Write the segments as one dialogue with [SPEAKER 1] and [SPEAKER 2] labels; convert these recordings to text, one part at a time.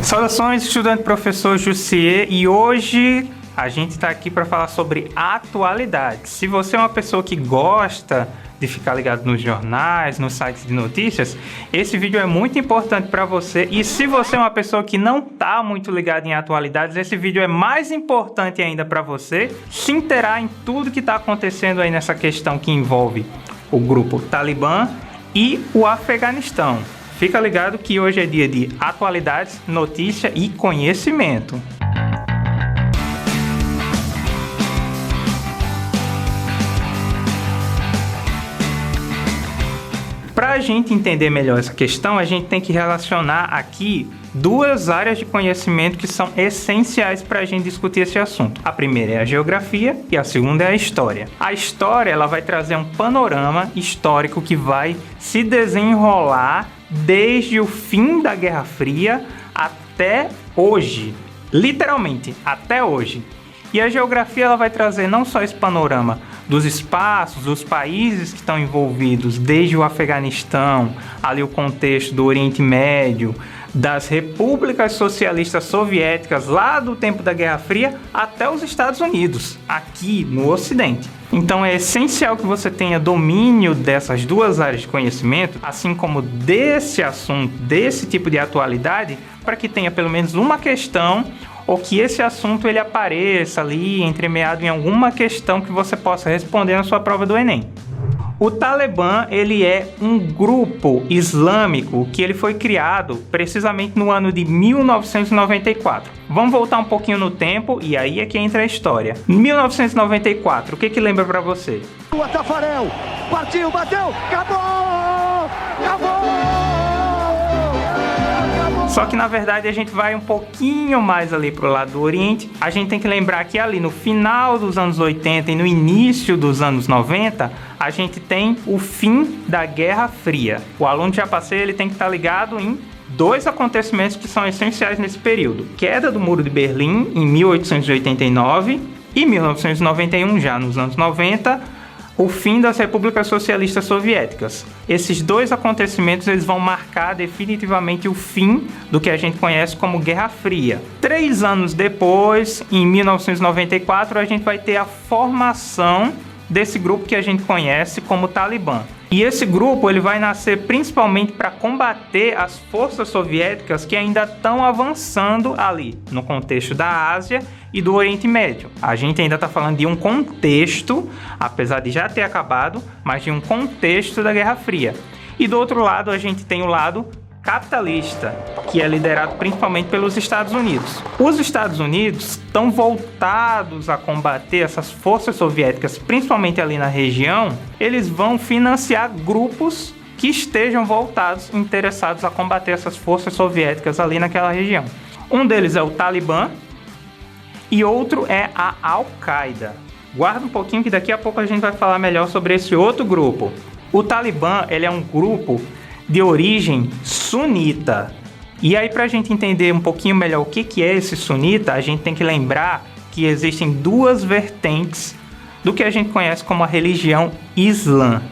[SPEAKER 1] Saudações, estudante professor Jussier, e hoje a gente está aqui para falar sobre atualidades. Se você é uma pessoa que gosta de ficar ligado nos jornais, nos sites de notícias, esse vídeo é muito importante para você. E se você é uma pessoa que não está muito ligada em atualidades, esse vídeo é mais importante ainda para você se inteirar em tudo que está acontecendo aí nessa questão que envolve o grupo Talibã e o Afeganistão. Fica ligado que hoje é dia de atualidades, notícia e conhecimento. Para a gente entender melhor essa questão, a gente tem que relacionar aqui duas áreas de conhecimento que são essenciais para a gente discutir esse assunto. A primeira é a geografia e a segunda é a história. A história ela vai trazer um panorama histórico que vai se desenrolar desde o fim da Guerra Fria até hoje, literalmente até hoje. E a geografia ela vai trazer não só esse panorama dos espaços, dos países que estão envolvidos, desde o Afeganistão, ali o contexto do Oriente Médio, das repúblicas socialistas soviéticas lá do tempo da Guerra Fria até os Estados Unidos, aqui no Ocidente. Então é essencial que você tenha domínio dessas duas áreas de conhecimento, assim como desse assunto, desse tipo de atualidade, para que tenha pelo menos uma questão ou que esse assunto ele apareça ali entremeado em alguma questão que você possa responder na sua prova do Enem. O Talibã ele é um grupo islâmico que ele foi criado precisamente no ano de 1994. Vamos voltar um pouquinho no tempo e aí é que entra a história. 1994, o que lembra para você?
[SPEAKER 2] O Tafarel partiu, bateu, acabou! Acabou!
[SPEAKER 1] Só que na verdade a gente vai um pouquinho mais ali pro lado do Oriente. A gente tem que lembrar que ali no final dos anos 80 e no início dos anos 90, a gente tem o fim da Guerra Fria. O aluno de Japacê ele tem que estar ligado em dois acontecimentos que são essenciais nesse período. Queda do Muro de Berlim em 1889 e 1991, já nos anos 90, o fim das repúblicas socialistas soviéticas. Esses dois acontecimentos eles vão marcar definitivamente o fim do que a gente conhece como Guerra Fria. 3 anos depois, em 1994, a gente vai ter a formação desse grupo que a gente conhece como Talibã. E esse grupo ele vai nascer principalmente para combater as forças soviéticas que ainda estão avançando ali, no contexto da Ásia e do Oriente Médio. A gente ainda está falando de um contexto, apesar de já ter acabado, mas de um contexto da Guerra Fria. E do outro lado a gente tem o lado capitalista, que é liderado principalmente pelos Estados Unidos. Os Estados Unidos estão voltados a combater essas forças soviéticas, principalmente ali na região. Eles vão financiar grupos que estejam voltados, interessados a combater essas forças soviéticas ali naquela região. Um deles é o Talibã e outro é a Al-Qaeda. Guarda um pouquinho que daqui a pouco a gente vai falar melhor sobre esse outro grupo. O Talibã ele é um grupo de origem sunita. E aí, para a gente entender um pouquinho melhor o que é esse sunita, a gente tem que lembrar que existem duas vertentes do que a gente conhece como a religião Islã.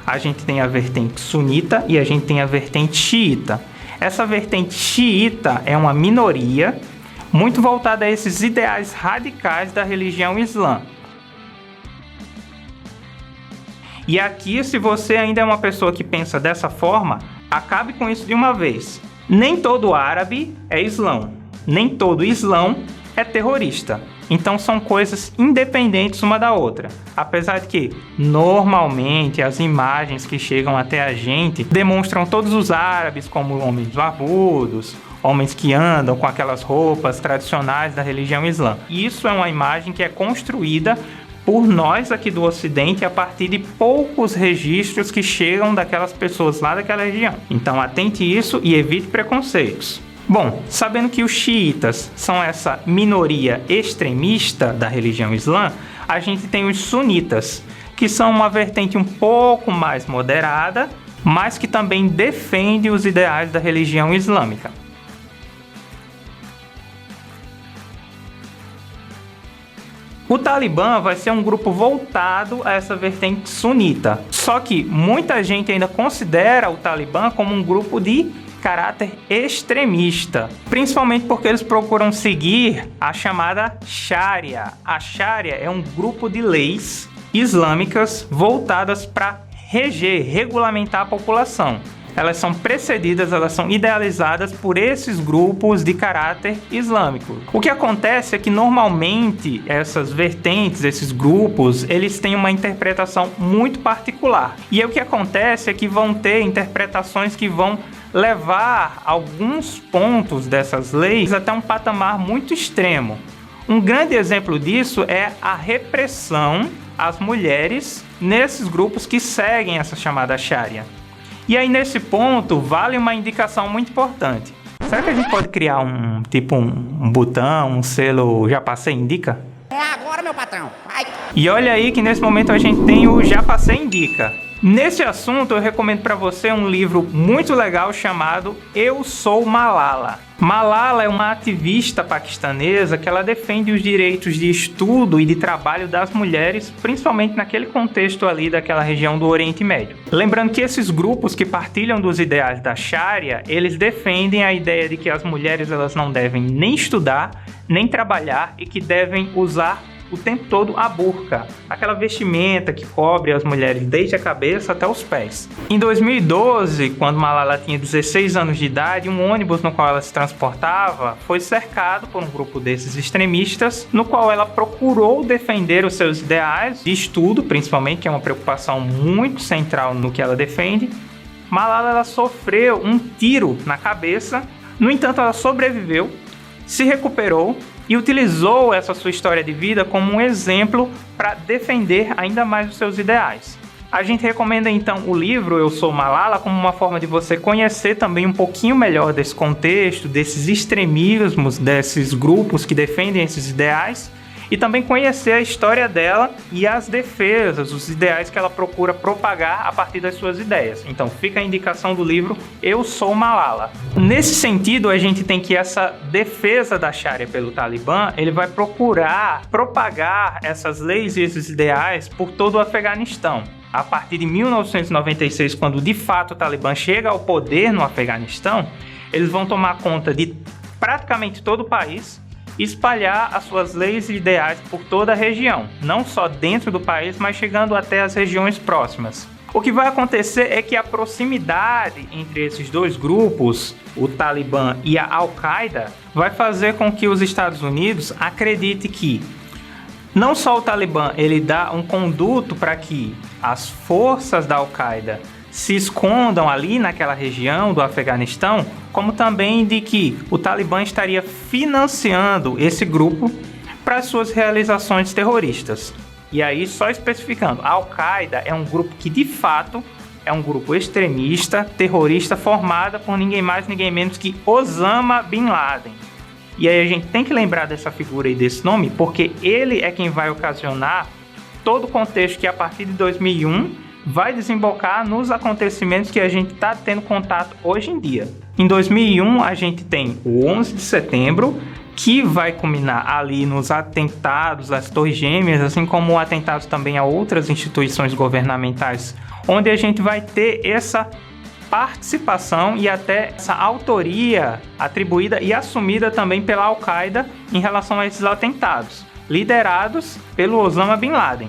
[SPEAKER 1] A gente tem a vertente sunita e a gente tem a vertente xiita. Essa vertente xiita é uma minoria muito voltada a esses ideais radicais da religião Islã. E aqui, se você ainda é uma pessoa que pensa dessa forma, acabe com isso de uma vez. Nem todo árabe é islão. Nem todo islão é terrorista. Então são coisas independentes uma da outra. Apesar de que, normalmente, as imagens que chegam até a gente demonstram todos os árabes como homens barbudos, homens que andam com aquelas roupas tradicionais da religião islã. Isso é uma imagem que é construída por nós aqui do Ocidente a partir de poucos registros que chegam daquelas pessoas lá daquela região. Então atente isso e evite preconceitos. Bom, sabendo que os xiitas são essa minoria extremista da religião islã, a gente tem os sunitas, que são uma vertente um pouco mais moderada, mas que também defende os ideais da religião islâmica. O Talibã vai ser um grupo voltado a essa vertente sunita. Só que muita gente ainda considera o Talibã como um grupo de caráter extremista, principalmente porque eles procuram seguir a chamada Sharia. A Sharia é um grupo de leis islâmicas voltadas para regulamentar a população. Elas são precedidas, elas são idealizadas por esses grupos de caráter islâmico. O que acontece é que normalmente essas vertentes, esses grupos, eles têm uma interpretação muito particular. E aí o que acontece é que vão ter interpretações que vão levar alguns pontos dessas leis até um patamar muito extremo. Um grande exemplo disso é a repressão às mulheres nesses grupos que seguem essa chamada Sharia. E aí, nesse ponto, vale uma indicação muito importante. Será que a gente pode criar um botão, um selo Já Passei Indica?
[SPEAKER 3] É agora, meu patrão. Vai.
[SPEAKER 1] E olha aí que nesse momento a gente tem o Já Passei Indica. Nesse assunto, eu recomendo para você um livro muito legal chamado Eu Sou Malala. Malala é uma ativista paquistanesa que ela defende os direitos de estudo e de trabalho das mulheres, principalmente naquele contexto ali daquela região do Oriente Médio. Lembrando que esses grupos que partilham dos ideais da Sharia, eles defendem a ideia de que as mulheres elas não devem nem estudar, nem trabalhar e que devem usar o tempo todo a burca, aquela vestimenta que cobre as mulheres desde a cabeça até os pés. Em 2012, quando Malala tinha 16 anos de idade, um ônibus no qual ela se transportava foi cercado por um grupo desses extremistas, no qual ela procurou defender os seus ideais de estudo, principalmente, que é uma preocupação muito central no que ela defende. Malala ela sofreu um tiro na cabeça, no entanto ela sobreviveu, se recuperou e utilizou essa sua história de vida como um exemplo para defender ainda mais os seus ideais. A gente recomenda então o livro Eu Sou Malala como uma forma de você conhecer também um pouquinho melhor desse contexto, desses extremismos, desses grupos que defendem esses ideais, e também conhecer a história dela e as defesas, os ideais que ela procura propagar a partir das suas ideias. Então fica a indicação do livro Eu Sou Malala. Nesse sentido, a gente tem que essa defesa da Sharia pelo Talibã, ele vai procurar propagar essas leis e esses ideais por todo o Afeganistão. A partir de 1996, quando de fato o Talibã chega ao poder no Afeganistão, eles vão tomar conta de praticamente todo o país, espalhar as suas leis e ideais por toda a região, não só dentro do país, mas chegando até as regiões próximas. O que vai acontecer é que a proximidade entre esses dois grupos, o Talibã e a Al-Qaeda, vai fazer com que os Estados Unidos acreditem que não só o Talibã ele dá um conduto para que as forças da Al-Qaeda se escondam ali naquela região do Afeganistão, como também de que o Talibã estaria financiando esse grupo para suas realizações terroristas. E aí, só especificando, a Al-Qaeda é um grupo que de fato é um grupo extremista, terrorista, formado por ninguém mais, ninguém menos que Osama Bin Laden. E aí a gente tem que lembrar dessa figura e desse nome, porque ele é quem vai ocasionar todo o contexto que a partir de 2001 vai desembocar nos acontecimentos que a gente está tendo contato hoje em dia. Em 2001, a gente tem o 11 de setembro, que vai culminar ali nos atentados às Torres Gêmeas, assim como atentados também a outras instituições governamentais, onde a gente vai ter essa participação e até essa autoria atribuída e assumida também pela Al-Qaeda em relação a esses atentados, liderados pelo Osama Bin Laden.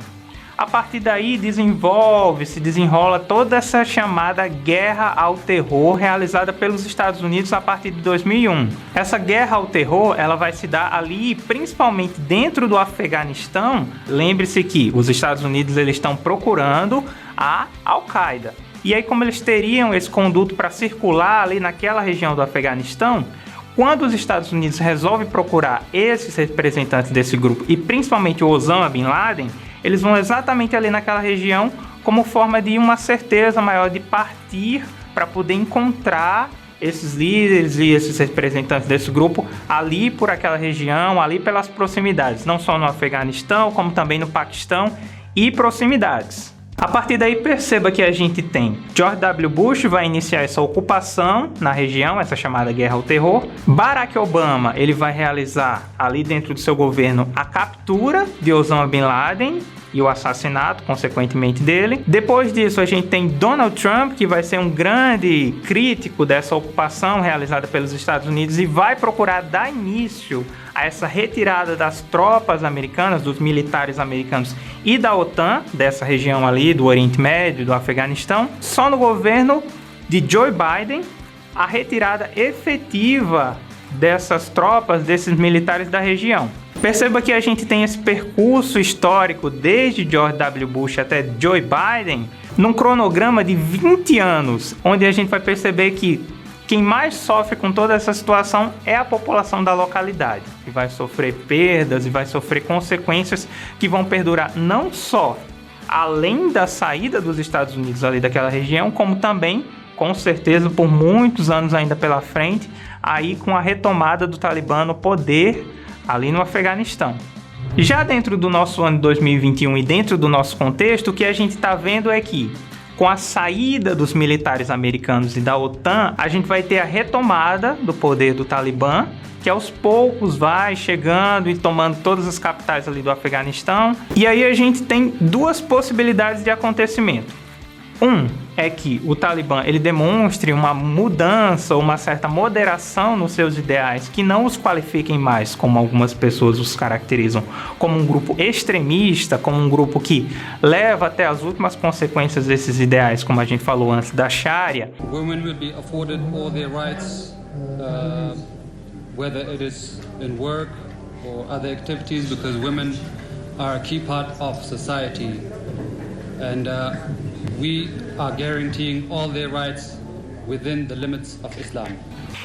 [SPEAKER 1] A partir daí desenrola toda essa chamada guerra ao terror realizada pelos Estados Unidos a partir de 2001. Essa guerra ao terror ela vai se dar ali principalmente dentro do Afeganistão. Lembre-se que os Estados Unidos eles estão procurando a Al-Qaeda. E aí como eles teriam esse conduto para circular ali naquela região do Afeganistão, quando os Estados Unidos resolvem procurar esses representantes desse grupo e principalmente o Osama Bin Laden, eles vão exatamente ali naquela região como forma de uma certeza maior de partir para poder encontrar esses líderes e esses representantes desse grupo ali por aquela região, ali pelas proximidades, não só no Afeganistão, como também no Paquistão e proximidades. A partir daí perceba que a gente tem George W. Bush vai iniciar essa ocupação na região, essa chamada guerra ao terror. Barack Obama ele vai realizar ali dentro do seu governo a captura de Osama Bin Laden e o assassinato, consequentemente, dele. Depois disso, a gente tem Donald Trump, que vai ser um grande crítico dessa ocupação realizada pelos Estados Unidos e vai procurar dar início a essa retirada das tropas americanas, dos militares americanos e da OTAN, dessa região ali, do Oriente Médio, do Afeganistão. Só no governo de Joe Biden, a retirada efetiva dessas tropas, desses militares da região. Perceba que a gente tem esse percurso histórico desde George W. Bush até Joe Biden, num cronograma de 20 anos, onde a gente vai perceber que quem mais sofre com toda essa situação é a população da localidade, que vai sofrer perdas e vai sofrer consequências que vão perdurar não só além da saída dos Estados Unidos ali daquela região, como também, com certeza, por muitos anos ainda pela frente, aí com a retomada do Talibã no poder ali no Afeganistão. Já dentro do nosso ano 2021 e dentro do nosso contexto, o que a gente está vendo é que, com a saída dos militares americanos e da OTAN, a gente vai ter a retomada do poder do Talibã, que aos poucos vai chegando e tomando todas as capitais ali do Afeganistão. E aí a gente tem duas possibilidades de acontecimento. É que o Talibã ele demonstre uma mudança ou uma certa moderação nos seus ideais que não os qualifiquem mais, como algumas pessoas os caracterizam, como um grupo extremista, como um grupo que leva até as últimas consequências desses ideais, como a gente falou antes, da Sharia.
[SPEAKER 4] Women will be afforded all their rights, whether it is in work or other activities, because women are a key part of society. And we are guaranteeing all their rights within the limits of Islam.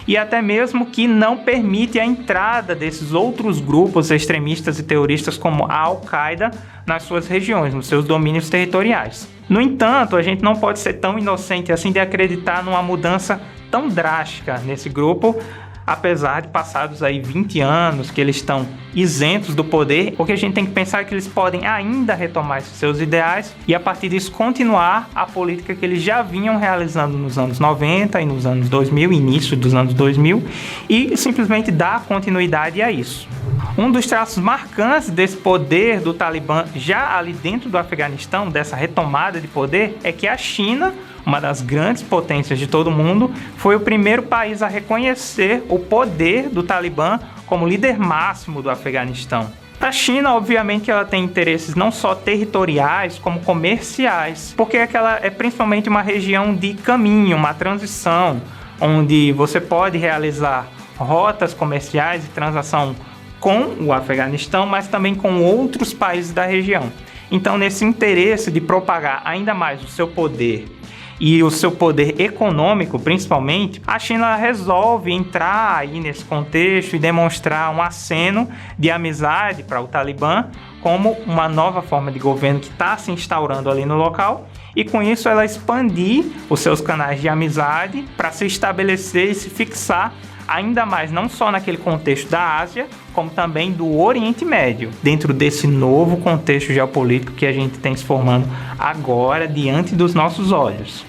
[SPEAKER 1] E até mesmo que não permite a entrada desses outros grupos extremistas e terroristas como a Al-Qaeda nas suas regiões, nos seus domínios territoriais. No entanto, a gente não pode ser tão inocente assim de acreditar numa mudança tão drástica nesse grupo, apesar de passados aí 20 anos que eles estão isentos do poder, porque a gente tem que pensar que eles podem ainda retomar esses seus ideais e a partir disso continuar a política que eles já vinham realizando nos anos 90 e nos anos 2000, início dos anos 2000, e simplesmente dar continuidade a isso. Um dos traços marcantes desse poder do Talibã já ali dentro do Afeganistão, dessa retomada de poder, é que a China, uma das grandes potências de todo mundo, foi o primeiro país a reconhecer o poder do Talibã como líder máximo do Afeganistão. A China, obviamente, ela tem interesses não só territoriais, como comerciais, porque aquela é principalmente uma região de caminho, uma transição, onde você pode realizar rotas comerciais e transação com o Afeganistão, mas também com outros países da região. Então, nesse interesse de propagar ainda mais o seu poder e o seu poder econômico, principalmente, a China resolve entrar aí nesse contexto e demonstrar um aceno de amizade para o Talibã como uma nova forma de governo que está se instaurando ali no local, e com isso ela expandir os seus canais de amizade para se estabelecer e se fixar ainda mais, não só naquele contexto da Ásia, como também do Oriente Médio, dentro desse novo contexto geopolítico que a gente tem se formando agora diante dos nossos olhos.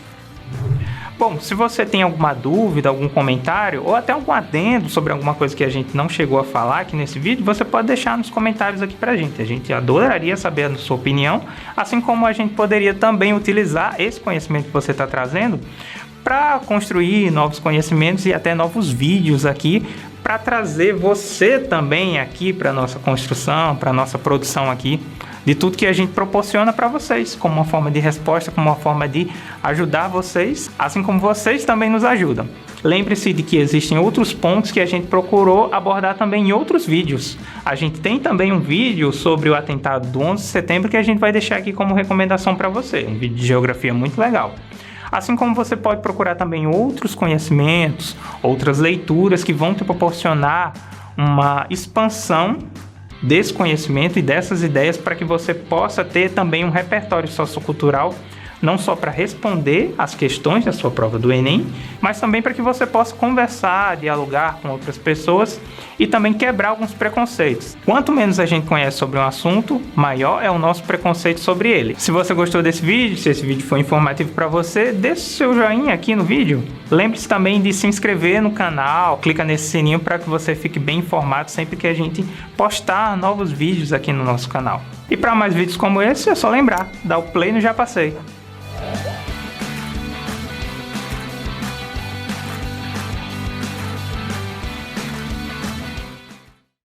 [SPEAKER 1] Bom, se você tem alguma dúvida, algum comentário ou até algum adendo sobre alguma coisa que a gente não chegou a falar aqui nesse vídeo, você pode deixar nos comentários aqui pra gente. A gente adoraria saber a sua opinião, assim como a gente poderia também utilizar esse conhecimento que você está trazendo para construir novos conhecimentos e até novos vídeos aqui, para trazer você também aqui para nossa construção, para nossa produção aqui, de tudo que a gente proporciona para vocês, como uma forma de resposta, como uma forma de ajudar vocês, assim como vocês também nos ajudam. Lembre-se de que existem outros pontos que a gente procurou abordar também em outros vídeos. A gente tem também um vídeo sobre o atentado do 11 de setembro que a gente vai deixar aqui como recomendação para você, um vídeo de geografia muito legal. Assim como você pode procurar também outros conhecimentos, outras leituras que vão te proporcionar uma expansão desse conhecimento e dessas ideias para que você possa ter também um repertório sociocultural não só para responder as questões da sua prova do Enem, mas também para que você possa conversar, dialogar com outras pessoas e também quebrar alguns preconceitos. Quanto menos a gente conhece sobre um assunto, maior é o nosso preconceito sobre ele. Se você gostou desse vídeo, se esse vídeo foi informativo para você, deixe seu joinha aqui no vídeo. Lembre-se também de se inscrever no canal, clica nesse sininho para que você fique bem informado sempre que a gente postar novos vídeos aqui no nosso canal. E para mais vídeos como esse, é só lembrar, dá o play no Já Passei.